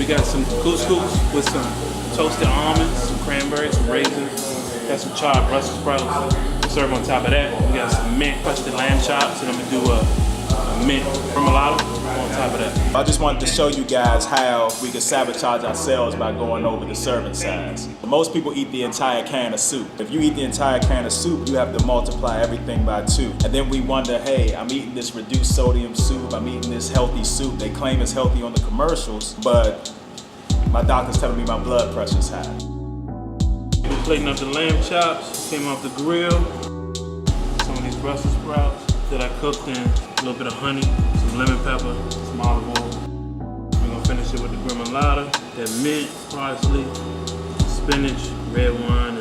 We got some Cous with some toasted almonds, some cranberries, some raisins. Got some charred Brussels sprouts. Serve on top of that. We got some mint crusted lamb chops, and I'm gonna do a mint remoulade on top of that. I just wanted to show you guys how we can sabotage ourselves by going over the serving size. Most people eat the entire can of soup. If you eat the entire can of soup, you have to multiply everything by 2. And then we wonder, hey, I'm eating this reduced sodium soup, I'm eating this healthy soup. They claim it's healthy on the commercials, but my doctor's telling me my blood pressure's high. We're plating up the lamb chops, came off the grill. Some of these Brussels sprouts that I cooked in a little bit of honey, some lemon pepper, some olive oil. We're gonna finish it with the remoulade, that mint, parsley, spinach, red wine,